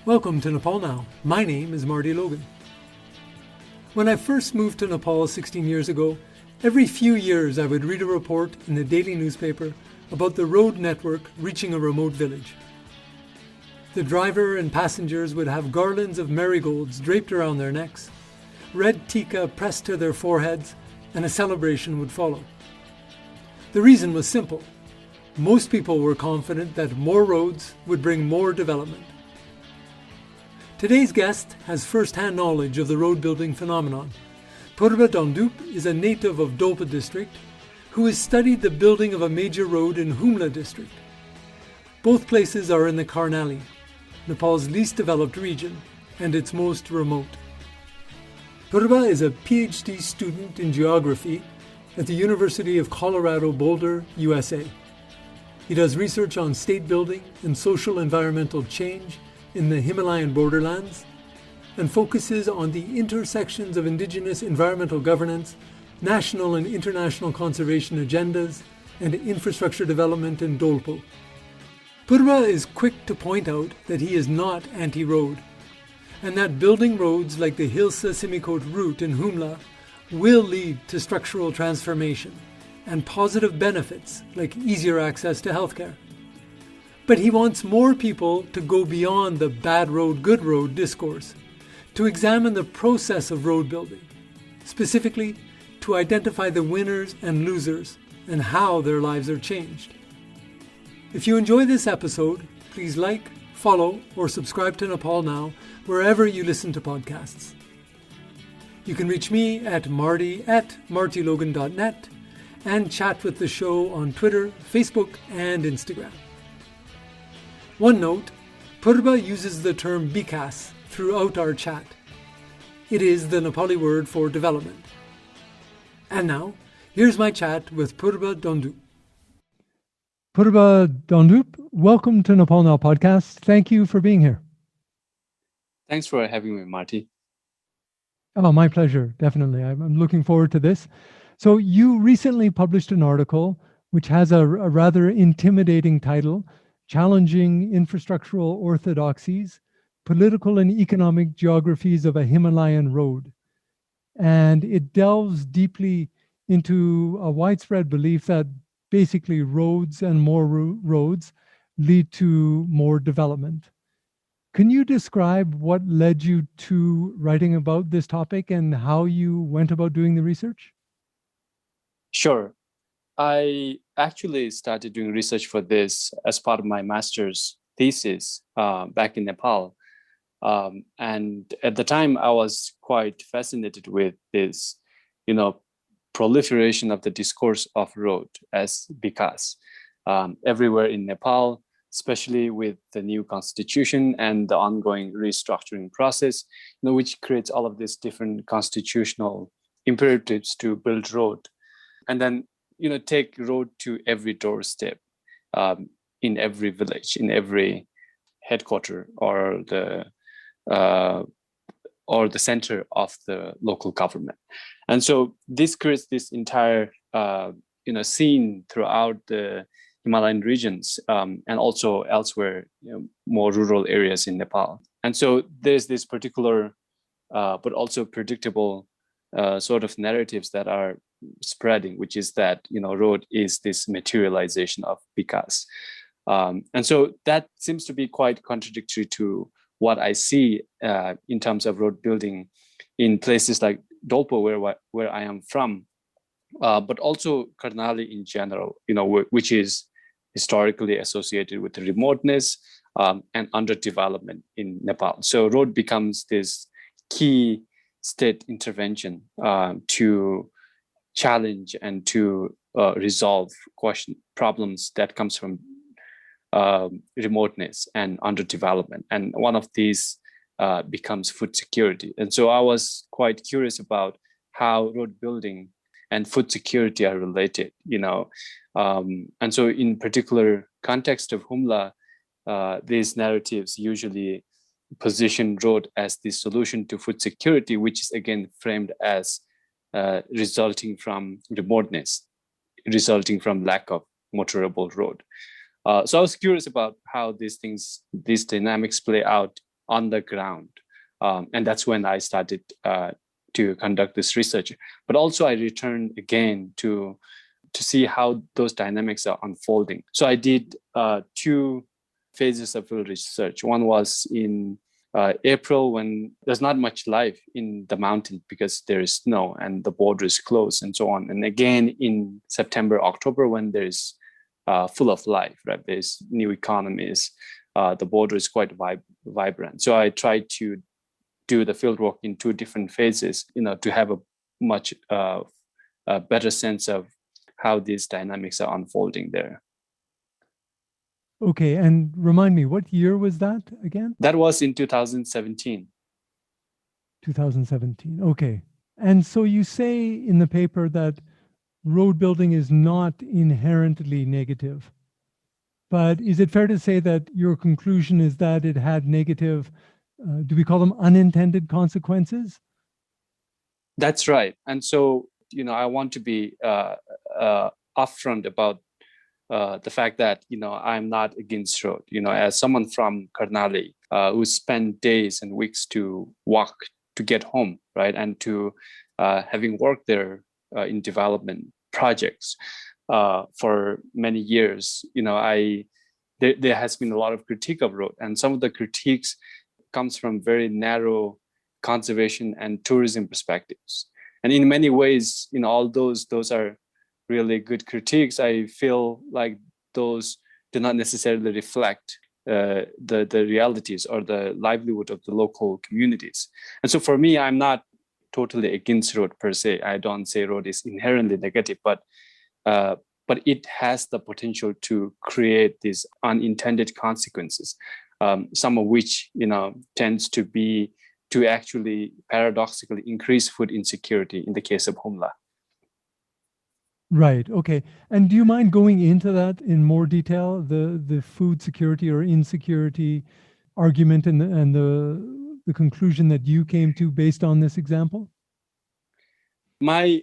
Welcome to Nepal Now. My name is Marty Logan. When I first moved to Nepal 16 years ago, every few years I would read a report in the daily newspaper about the road network reaching a remote village. The driver and passengers would have garlands of marigolds draped around their necks, red tika pressed to their foreheads, and a celebration would follow. The reason was simple. Most people were confident that more roads would bring more development. Today's guest has first-hand knowledge of the road building phenomenon. Phurwa Dhondup is a native of Dolpa district who has studied the building of a major road in Humla district. Both places are in the Karnali, Nepal's least developed region and its most remote. Phurwa is a PhD student in geography at the University of Colorado Boulder, USA. He does research on state building and social environmental change in the Himalayan borderlands and focuses on the intersections of indigenous environmental governance, national and international conservation agendas, and infrastructure development in Dolpa. Phurwa is quick to point out that he is not anti-road, and that building roads like the Hilsa-Simikot route in Humla will lead to structural transformation and positive benefits like easier access to healthcare. But he wants more people to go beyond the bad road, good road discourse, to examine the process of road building, specifically to identify the winners and losers and how their lives are changed. If you enjoy this episode, please like, follow, or subscribe to Nepal Now wherever you listen to podcasts. You can reach me at marty@martylogan.net and chat with the show on Twitter, Facebook, and Instagram. One note, Phurwa uses the term bikas throughout our chat. It is the Nepali word for development. And now, here's my chat with Phurwa Dhondup. Phurwa Dhondup, welcome to Nepal Now podcast. Thank you for being here. Thanks for having me, Marty. Oh, my pleasure, definitely. I'm looking forward to this. So you recently published an article which has a rather intimidating title, Challenging Infrastructural Orthodoxies, Political and Economic Geographies of a Himalayan Road. And it delves deeply into a widespread belief that basically roads and more roads lead to more development. Can you describe what led you to writing about this topic and how you went about doing the research? Sure. I actually started doing research for this as part of my master's thesis back in Nepal. And at the time, I was quite fascinated with this, proliferation of the discourse of road as bikas everywhere in Nepal, especially with the new constitution and the ongoing restructuring process, which creates all of these different constitutional imperatives to build road. And then, take road to every doorstep, in every village, in every headquarter or the center of the local government. And so this creates this entire, scene throughout the Himalayan regions and also elsewhere, more rural areas in Nepal. And so there's this particular, but also predictable sort of narratives that are spreading, which is that, road is this materialization of bikas. And so that seems to be quite contradictory to what I see in terms of road building in places like Dolpa, where I am from, but also Karnali in general, which is historically associated with remoteness and underdevelopment in Nepal. So road becomes this key state intervention to challenge and to resolve problems that comes from remoteness and underdevelopment. And one of these becomes food security. And so I was quite curious about how road building and food security are related, and so in particular context of Humla, these narratives usually position road as the solution to food security, which is again framed as resulting from remoteness, resulting from lack of motorable road. So I was curious about how these dynamics play out on the ground. And that's when I started to conduct this research. But also I returned again to see how those dynamics are unfolding. So I did two phases of field research. One was in April, when there's not much life in the mountain because there is snow and the border is closed and so on. And again in September, October, when there's full of life, right? There's new economies. The border is quite vibrant. So I tried to do the field work in two different phases, to have a much a better sense of how these dynamics are unfolding there. Okay, and remind me, what year was that again? That was in 2017. 2017. Okay. And so you say in the paper that road building is not inherently negative. But is it fair to say that your conclusion is that it had negative, do we call them unintended consequences? That's right. And so, I want to be upfront about the fact that, I'm not against road. As someone from Karnali who spent days and weeks to walk to get home, right? And to having worked there in development projects for many years, there has been a lot of critique of road, and some of the critiques comes from very narrow conservation and tourism perspectives. And in many ways, all those are really good critiques. I feel like those do not necessarily reflect the realities or the livelihood of the local communities. And so for me, I'm not totally against road per se. I don't say road is inherently negative, but it has the potential to create these unintended consequences, some of which tends to actually paradoxically increase food insecurity in the case of Humla. Right. Okay. And do you mind going into that in more detail, the food security or insecurity argument and the conclusion that you came to based on this example? My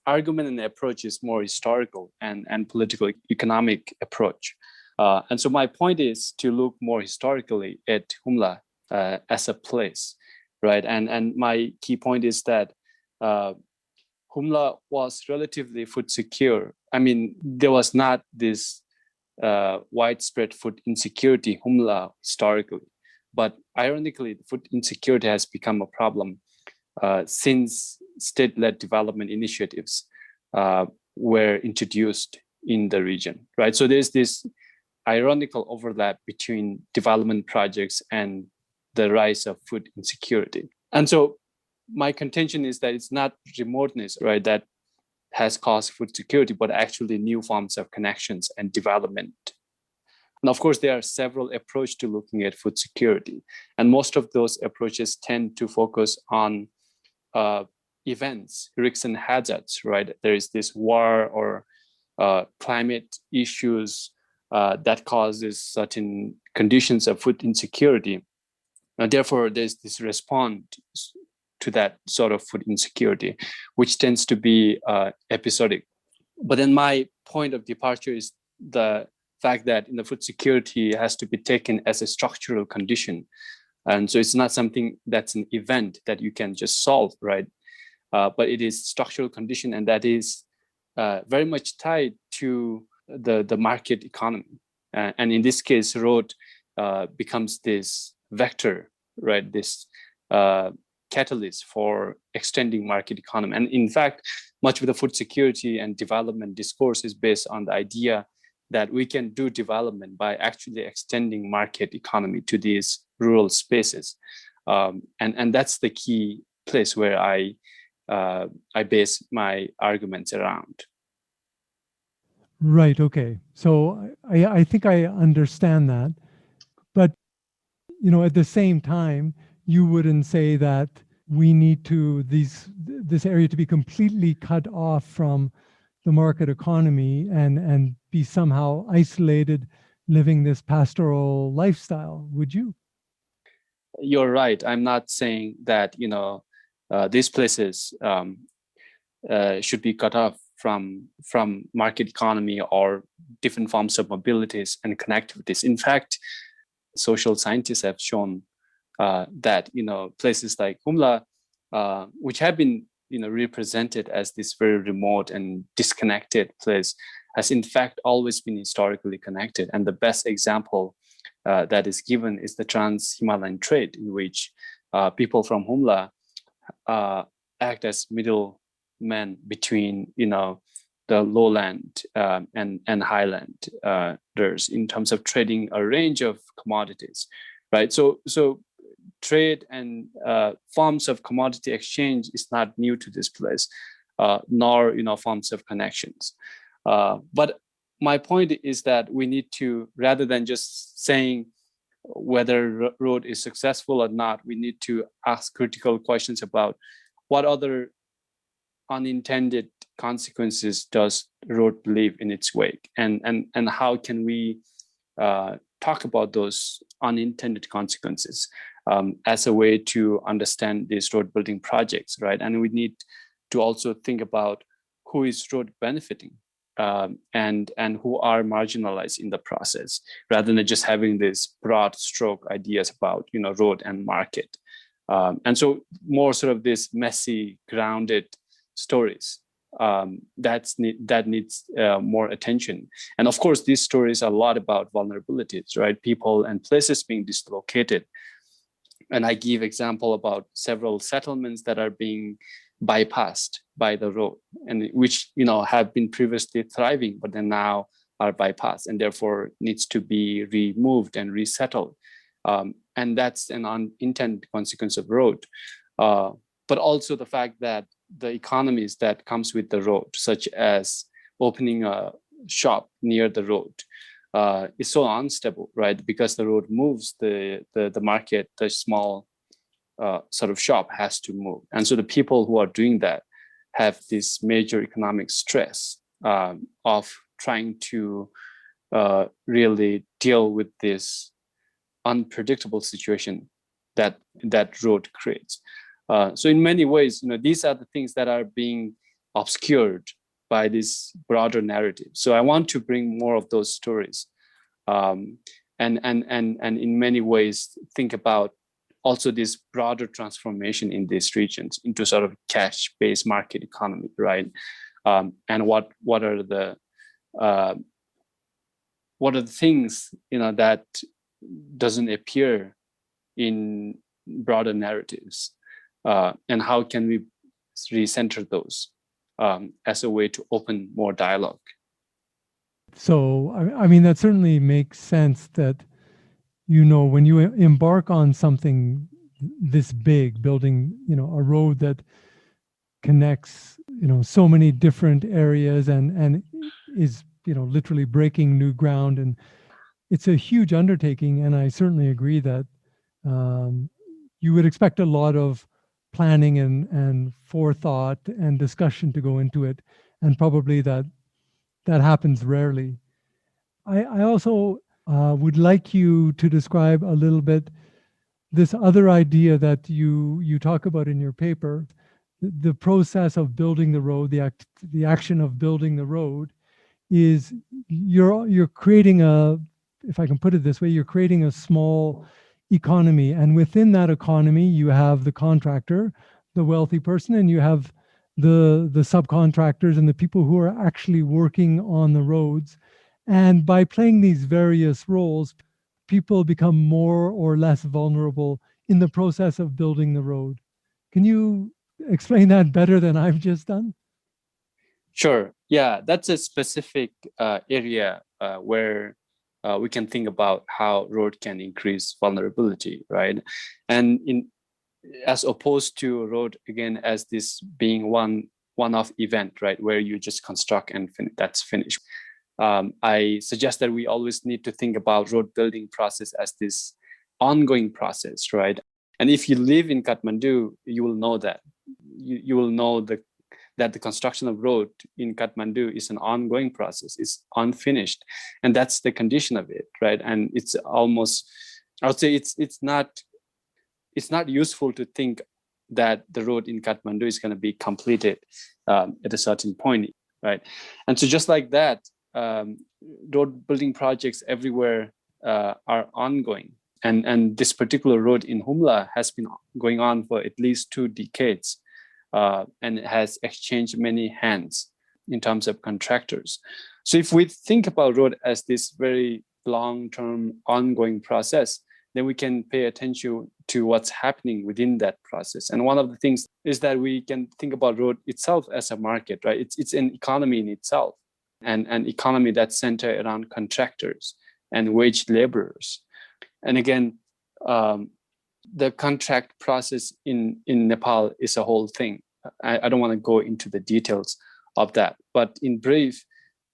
argument and approach is more historical and political economic approach. And so my point is to look more historically at Humla as a place, right? And my key point is that Humla was relatively food secure. I mean, there was not this widespread food insecurity Humla historically, but ironically, food insecurity has become a problem since state-led development initiatives were introduced in the region, right? So there's this ironical overlap between development projects and the rise of food insecurity. And so my contention is that it's not remoteness, right, that has caused food security, but actually new forms of connections and development. And of course, there are several approaches to looking at food security. And most of those approaches tend to focus on events, risks and hazards, right? There is this war or climate issues that causes certain conditions of food insecurity. And therefore, there's this response to that sort of food insecurity, which tends to be episodic. But then my point of departure is the fact that food security has to be taken as a structural condition. And so it's not something that's an event that you can just solve, right? But it is structural condition, and that is very much tied to the market economy. And in this case, road becomes this vector, right? This catalyst for extending market economy. And in fact, much of the food security and development discourse is based on the idea that we can do development by actually extending market economy to these rural spaces. And that's the key place where I base my arguments around. Right. Okay. So I think I understand that. But, at the same time, you wouldn't say that we need this area to be completely cut off from the market economy and be somehow isolated living this pastoral lifestyle, would you? You're right. I'm not saying that, these places should be cut off from market economy or different forms of mobilities and connectivities. In fact, social scientists have shown that places like Humla, which have been represented as this very remote and disconnected place, has in fact always been historically connected. And the best example that is given is the trans-Himalayan trade, in which people from Humla act as middlemen between the lowland and highlanders in terms of trading a range of commodities, right? So trade and forms of commodity exchange is not new to this place, nor forms of connections. But my point is that we need to, rather than just saying whether road is successful or not, we need to ask critical questions about what other unintended consequences does road leave in its wake, and how can we talk about those unintended consequences as a way to understand these road building projects, right? And we need to also think about who is road benefiting and who are marginalized in the process, rather than just having these broad stroke ideas about road and market. And so more sort of this messy, grounded stories that needs more attention. And of course, these stories are a lot about vulnerabilities, right? People and places being dislocated. And I give example about several settlements that are being bypassed by the road, and which have been previously thriving, but then now are bypassed and therefore needs to be removed and resettled. And that's an unintended consequence of road. But also the fact that the economies that comes with the road, such as opening a shop near the road, is so unstable, right? Because the road moves, the market, the small sort of shop has to move. And so the people who are doing that have this major economic stress of trying to really deal with this unpredictable situation that road creates. So in many ways, these are the things that are being obscured by this broader narrative. So I want to bring more of those stories, and in many ways think about also this broader transformation in these regions into sort of cash-based market economy, right? And what are the things that doesn't appear in broader narratives, and how can we recenter those as a way to open more dialogue? So, I mean, that certainly makes sense that, when you embark on something this big, building, a road that connects, so many different areas and is, literally breaking new ground. And it's a huge undertaking. And I certainly agree that you would expect a lot of planning and forethought and discussion to go into it. And probably that happens rarely. I also would like you to describe a little bit this other idea that you talk about in your paper, the process of building the road, the action of building the road is you're creating if I can put it this way, you're creating a small economy, and within that economy you have the contractor, the wealthy person, and you have the subcontractors and the people who are actually working on the roads. And by playing these various roles, people become more or less vulnerable in the process of building the road. Can you explain that better than I've just done? Sure. Yeah, that's a specific area where we can think about how road can increase vulnerability, right? And as opposed to road, again, as this being one-off event, right, where you just construct and that's finished. I suggest that we always need to think about road building process as this ongoing process, right? And if you live in Kathmandu, you will know that. You will know that the construction of road in Kathmandu is an ongoing process. It's unfinished, and that's the condition of it, right? And it's almost, I would say, it's not useful to think that the road in Kathmandu is going to be completed at a certain point, right? And so just like that, road building projects everywhere are ongoing. And this particular road in Humla has been going on for at least 2 decades, and it has exchanged many hands in terms of contractors. So if we think about road as this very long-term ongoing process, then we can pay attention to what's happening within that process. And one of the things is that we can think about road itself as a market, right? It's an economy in itself, and an economy that's centered around contractors and wage laborers. And again, the contract process in Nepal is a whole thing. I don't want to go into the details of that, but in brief,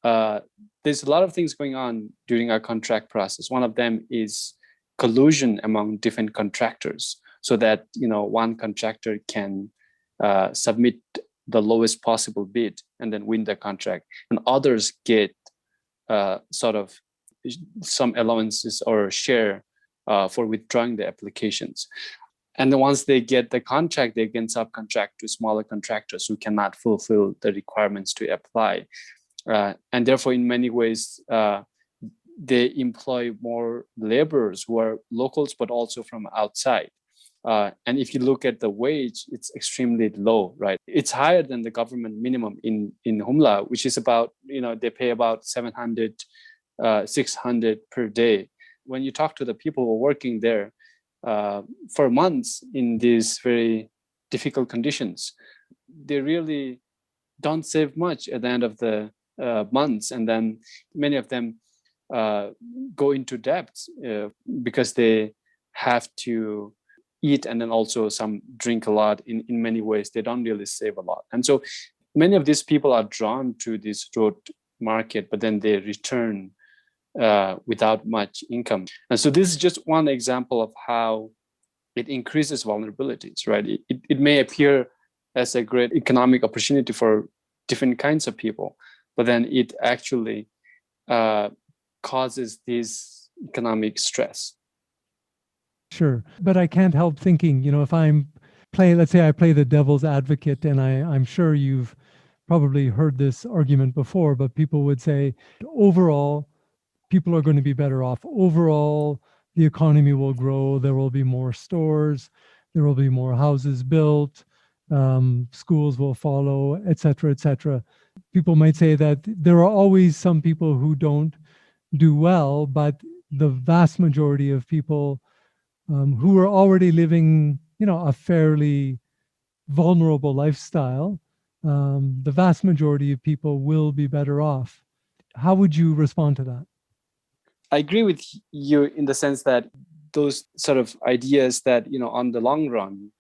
there's a lot of things going on during our contract process. One of them is collusion among different contractors, so that one contractor can submit the lowest possible bid and then win the contract, and others get sort of some allowances or share for withdrawing the applications. And then once they get the contract, they can subcontract to smaller contractors who cannot fulfill the requirements to apply. And therefore, in many ways, they employ more laborers who are locals, but also from outside. And if you look at the wage, it's extremely low, right? It's higher than the government minimum in Humla, which is about, they pay about 700, 600 per day. When you talk to the people who are working there for months in these very difficult conditions, they really don't save much at the end of the months. And then many of them go into debt because they have to eat and then also some drink a lot. In many ways, they don't really save a lot. And so many of these people are drawn to this road market, but then they return without much income. And so this is just one example of how it increases vulnerabilities, right? It may appear as a great economic opportunity for different kinds of people, but then it actually causes this economic stress. Sure. But I can't help thinking, if let's say I play the devil's advocate, and I'm sure you've probably heard this argument before, but people would say, overall, people are going to be better off. Overall, the economy will grow. There will be more stores. There will be more houses built. Schools will follow, et cetera, et cetera. People might say that there are always some people who don't do well, but the vast majority of people who are already living, a fairly vulnerable lifestyle, the vast majority of people will be better off. How would you respond to that? I agree with you in the sense that those sort of ideas that, on the long run,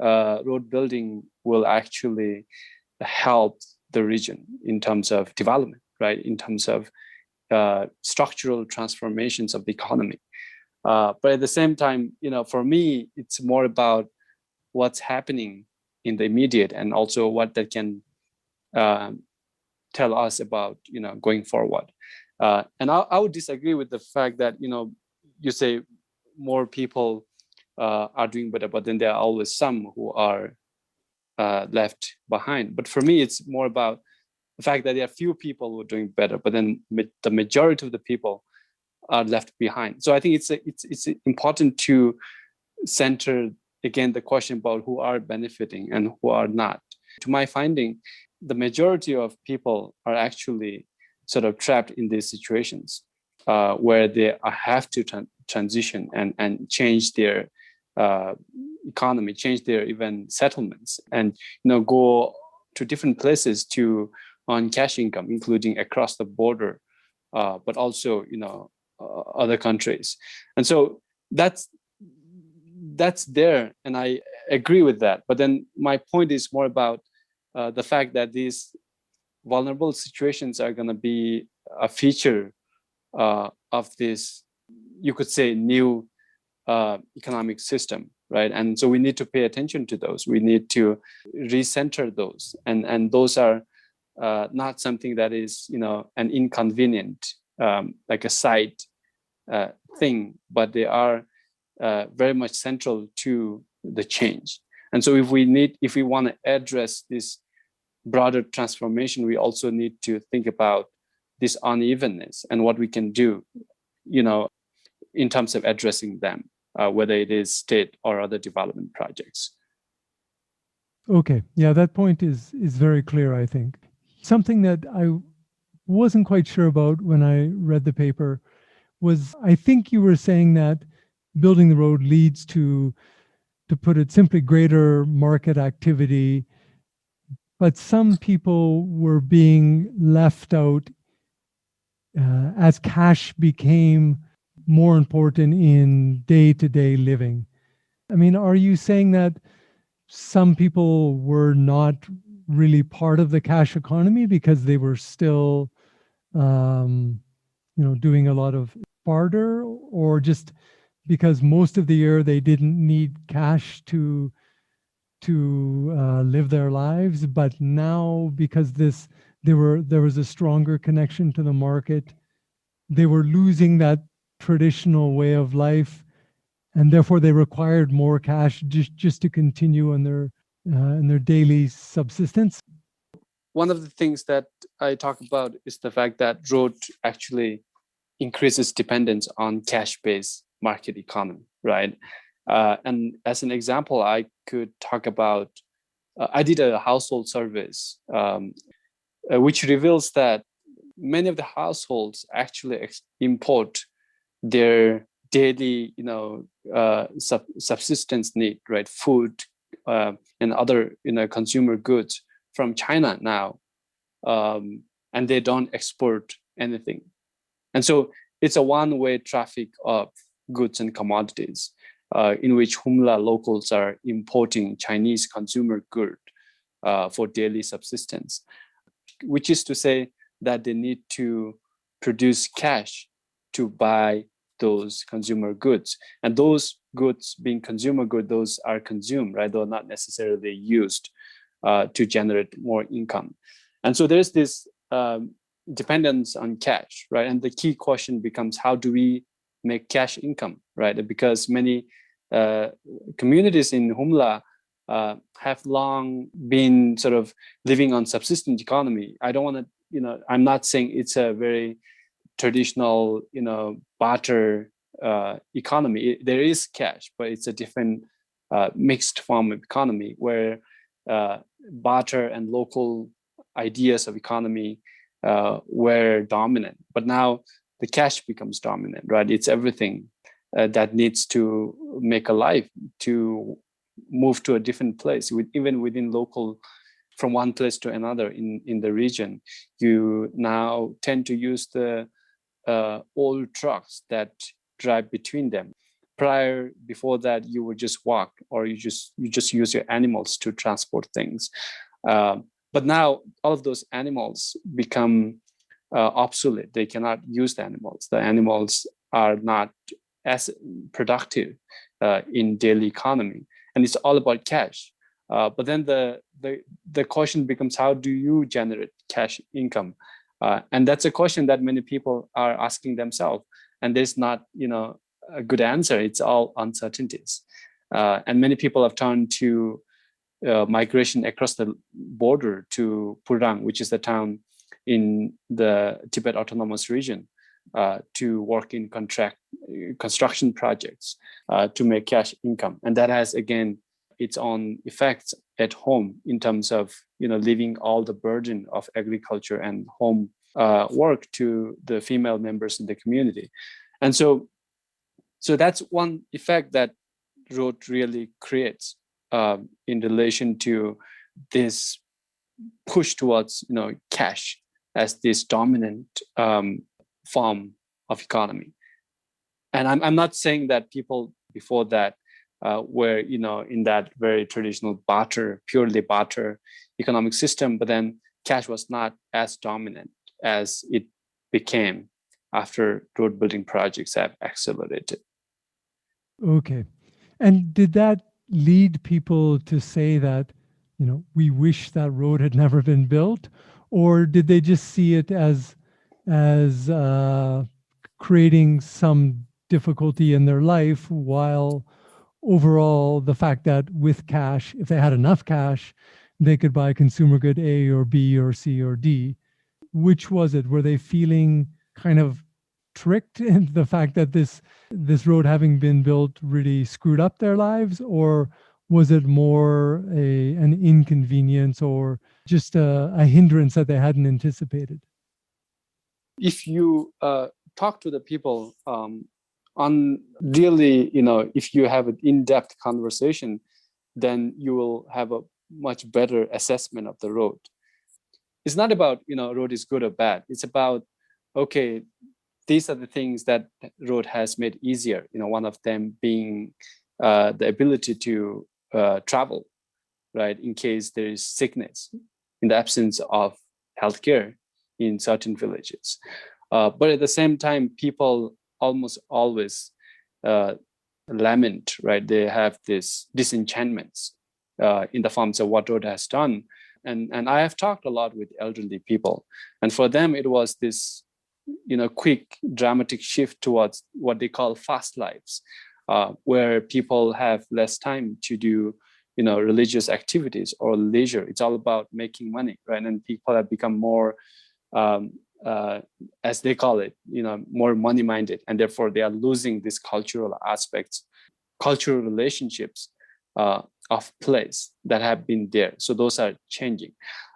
road building will actually help the region in terms of development, right? In terms of structural transformations of the economy. But at the same time, for me, it's more about what's happening in the immediate and also what that can tell us about, going forward. And I would disagree with the fact that, you say more people are doing better, but then there are always some who are left behind. But for me, it's more about the fact that there are few people who are doing better, but then the majority of the people are left behind. So I think it's important to center, again, the question about who are benefiting and who are not. To my finding, the majority of people are actually sort of trapped in these situations where they have to transition and change their economy, change their even settlements, and go to different places to earn cash income, including across the border, but also other countries. And so that's there, and I agree with that. But then my point is more about the fact that these vulnerable situations are going to be a feature of this, you could say, new economic system, right? And so we need to pay attention to those. We need to recenter those, and those are not something that is an inconvenient, like a side thing, but they are very much central to the change. And so if we want to address this broader transformation, we also need to think about this unevenness and what we can do. in terms of addressing them, whether it is state or other development projects. Okay. Yeah, that point is very clear, I think. Something that I wasn't quite sure about when I read the paper was, I think you were saying that building the road leads to put it simply, greater market activity, but some people were being left out as cash became more important in day-to-day living. I mean, are you saying that some people were not really part of the cash economy because they were still, doing a lot of barter, or just because most of the year they didn't need cash to live their lives, but now because there was a stronger connection to the market, they were losing that traditional way of life, and therefore they required more cash just to continue on their in their daily subsistence. One of the things that I talk about is the fact that road actually increases dependence on cash-based market economy, right? And as an example, I could talk about, I did a household surveys, which reveals that many of the households actually import their daily, subsistence need, right? Food and other, consumer goods from China now, and they don't export anything. And so it's a one-way traffic of goods and commodities, in which Humla locals are importing Chinese consumer good for daily subsistence, which is to say that they need to produce cash to buy those consumer goods. And those goods being consumer goods, those are consumed, right? They're not necessarily used to generate more income. And so there's this dependence on cash, right? And the key question becomes, how do we make cash income, right? Because many communities in Humla have long been sort of living on subsistence economy. I don't want to, I'm not saying it's a very traditional, barter economy. There is cash, but it's a different mixed form of economy where barter and local ideas of economy were dominant. But now the cash becomes dominant, right? It's everything that needs to make a life, to move to a different place, even within local, from one place to another in the region. You now tend to use the old trucks that drive between them. Before that, you would just walk, or you just use your animals to transport things. But now all of those animals become obsolete. They cannot use the animals. The animals are not as productive in daily economy, and it's all about cash. But then the question becomes, how do you generate cash income? And that's a question that many people are asking themselves, and there's not a good answer. It's all uncertainties, and many people have turned to migration across the border to Purang, which is the town in the Tibet Autonomous Region, to work in construction projects to make cash income. And that has, again, its own effects at home in terms of leaving all the burden of agriculture and home work to the female members in the community. And so that's one effect that road really creates in relation to this push towards cash as this dominant form of economy. And I'm not saying that people before that were in that very traditional purely barter economic system, but then cash was not as dominant as it became after road building projects have accelerated. Okay. And did that lead people to say that, we wish that road had never been built? Or did they just see it as creating some difficulty in their life, while overall the fact that with cash, if they had enough cash, they could buy consumer good A or B or C or D? Which was it? Were they feeling kind of tricked into the fact that this road having been built really screwed up their lives, or was it more an inconvenience or just a hindrance that they hadn't anticipated? If you talk to the people on really, if you have an in-depth conversation, then you will have a much better assessment of the road. It's not about, road is good or bad. It's about, okay, these are the things that road has made easier. One of them being the ability to travel, right? In case there is sickness, in the absence of healthcare in certain villages. But at the same time, people almost always lament, right? They have this disenchantments in the forms of what road has done. And I have talked a lot with elderly people, and for them it was this, quick dramatic shift towards what they call fast lives, where people have less time to do, religious activities or leisure. It's all about making money, right? And people have become more, as they call it, more money-minded, and therefore they are losing these cultural aspects, cultural relationships of place that have been there. So those are changing.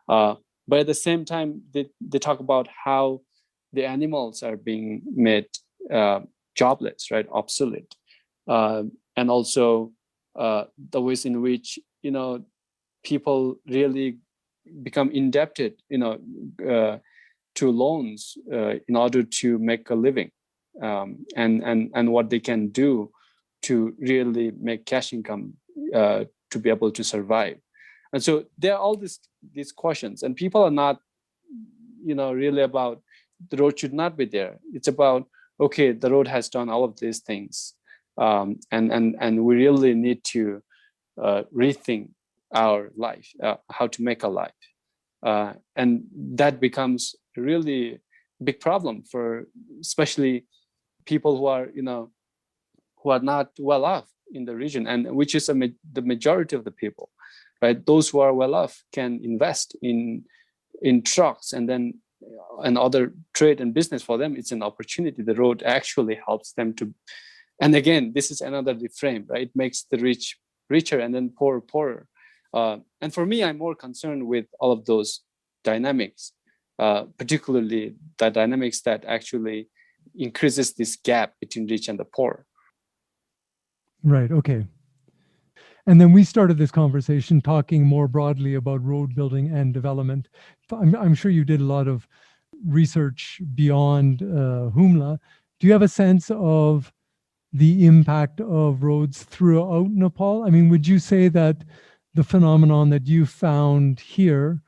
But at the same time, they talk about how the animals are being made jobless, right, obsolete, and also the ways in which people really become indebted, to loans in order to make a living, and what they can do to really make cash income to be able to survive. And so there are all these questions, and people are not, really about the road should not be there. It's about, okay, the road has done all of these things, and we really need to rethink our life, how to make a life, and that becomes a really big problem for especially people who are who are not well off in the region, and which is the majority of the people, right? Those who are well off can invest in trucks and other trade and business. For them, it's an opportunity. The road actually helps them to, and again, this is another reframe, right? It makes the rich richer and then poor poorer. And for me, I'm more concerned with all of those dynamics, particularly the dynamics that actually increases this gap between rich and the poor. Right. Okay. And then we started this conversation talking more broadly about road building and development. I'm sure you did a lot of research beyond Humla. Do you have a sense of the impact of roads throughout Nepal? I mean, would you say that the phenomenon that you found here,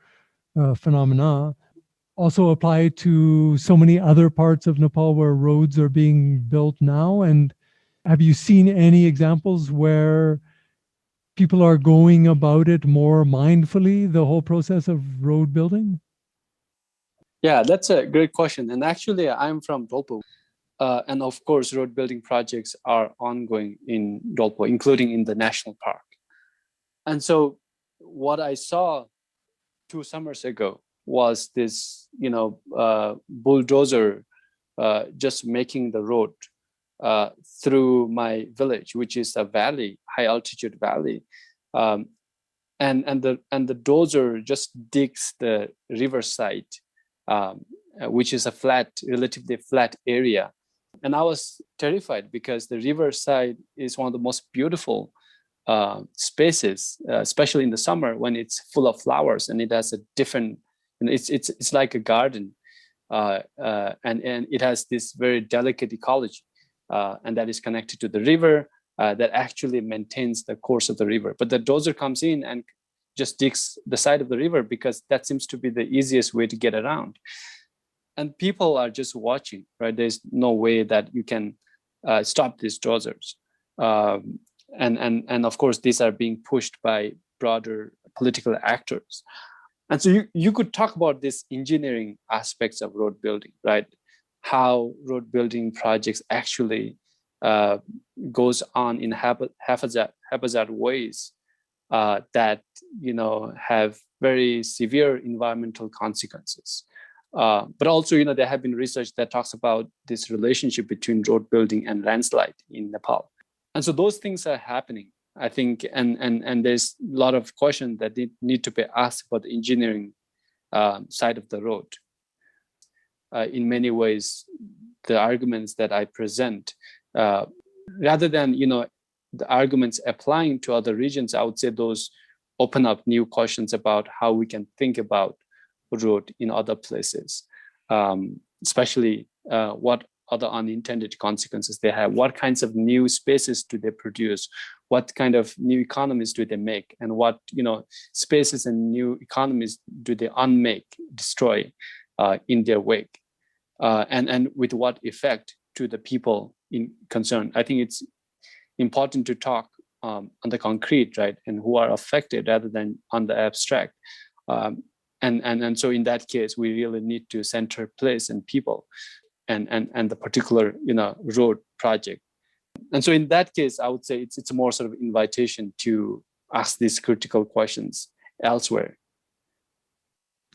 phenomena, also apply to so many other parts of Nepal where roads are being built now? And have you seen any examples where people are going about it more mindfully, the whole process of road building? Yeah, that's a great question. And actually, I'm from Dolpa. And of course, road building projects are ongoing in Dolpa, including in the national park. And so what I saw 2 summers ago was this, bulldozer just making the road through my village, which is a valley, high altitude valley. And the dozer just digs the riverside, which is a relatively flat area. And I was terrified because the riverside is one of the most beautiful spaces, especially in the summer when it's full of flowers and it has a different, it's like a garden, and it has this very delicate ecology, and that is connected to the river, that actually maintains the course of the river. But the dozer comes in and just digs the side of the river because that seems to be the easiest way to get around. And people are just watching, right? There's no way that you can stop these dozers. And of course, these are being pushed by broader political actors. And so you could talk about this engineering aspects of road building, right? How road building projects actually goes on in haphazard ways that have very severe environmental consequences. But also, there have been research that talks about this relationship between road building and landslide in Nepal. And so those things are happening, I think, and there's a lot of questions that need to be asked about the engineering side of the road. In many ways, the arguments that I present, rather than the arguments applying to other regions, I would say those open up new questions about how we can think about road in other places, especially what other unintended consequences they have, what kinds of new spaces do they produce, what kind of new economies do they make, and what spaces and new economies do they unmake, destroy in their wake, and with what effect to the people in concern. I think it's important to talk on the concrete, right, and who are affected rather than on the abstract. And so in that case, we really need to center place and people and the particular road project. And so in that case, I would say it's a more sort of invitation to ask these critical questions elsewhere.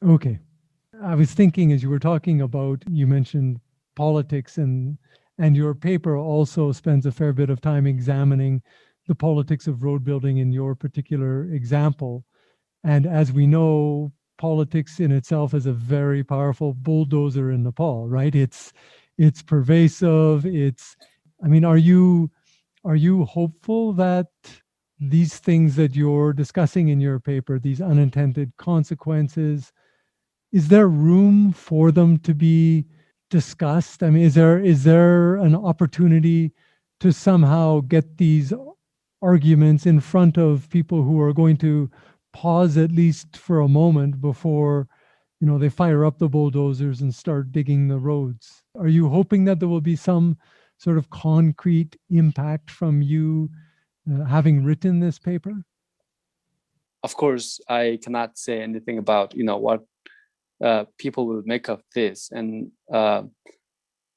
Okay. I was thinking as you were talking about, you mentioned politics, and your paper also spends a fair bit of time examining the politics of road building in your particular example. And as we know, politics in itself is a very powerful bulldozer in Nepal, right? It's pervasive. Are you hopeful that these things that you're discussing in your paper, these unintended consequences, is there room for them to be discussed? I mean, is there an opportunity to somehow get these arguments in front of people who are going to pause at least for a moment before they fire up the bulldozers and start digging the roads? Are you hoping that there will be some sort of concrete impact from you having written this paper? Of course, I cannot say anything about what people will make of this. And the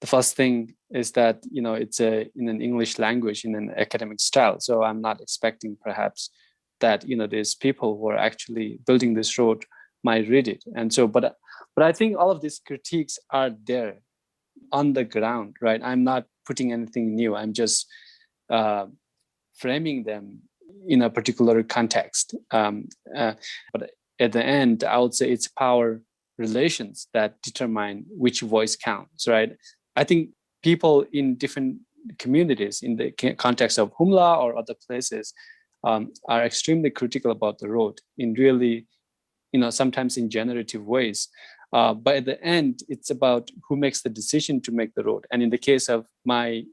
first thing is that it's in an English language, in an academic style. So I'm not expecting perhaps that there's people who are actually building this road might read it. And so, but I think all of these critiques are there on the ground, right? I'm not putting anything new. I'm just framing them in a particular context. But at the end, I would say it's power relations that determine which voice counts, right? I think people in different communities in the context of Humla or other places are extremely critical about the road in really, sometimes in generative ways. But at the end, it's about who makes the decision to make the road. And in the case of my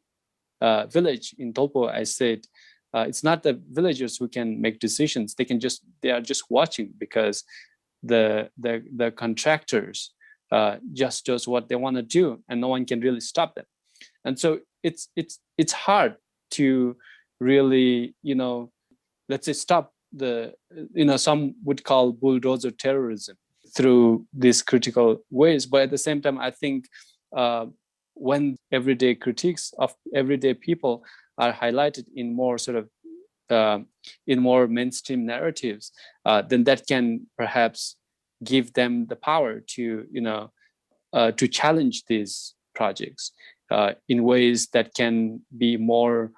village in Dolpa, I said, it's not the villagers who can make decisions. They are just watching, because the contractors just does what they want to do, and no one can really stop them. And so it's hard to really, let's say, stop the, some would call bulldozer terrorism through these critical ways. But at the same time, I think when everyday critiques of everyday people are highlighted in more sort of in more mainstream narratives, then that can perhaps give them the power to to challenge these projects in ways that can be more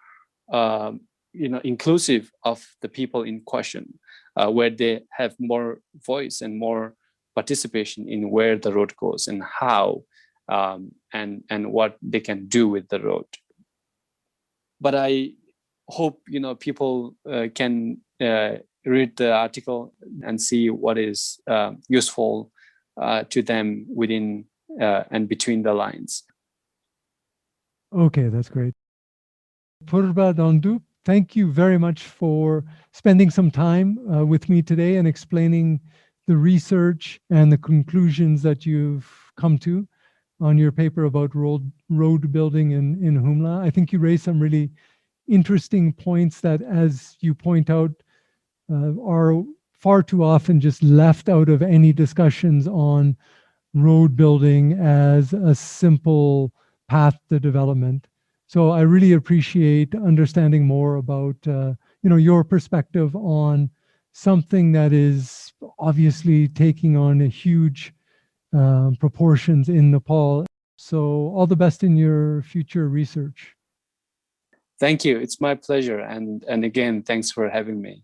inclusive of the people in question, where they have more voice and more participation in where the road goes and how and what they can do with the road. But I hope people can read the article and see what is useful to them within and between the lines. Okay, that's great. Phurwa Dhondup, thank you very much for spending some time with me today and explaining the research and the conclusions that you've come to on your paper about road building in Humla. I think you raised some really interesting points that, as you point out, are far too often just left out of any discussions on road building as a simple path to development. So I really appreciate understanding more about your perspective on something that is obviously taking on a huge proportions in Nepal. So all the best in your future research. Thank you. It's my pleasure. And again, thanks for having me.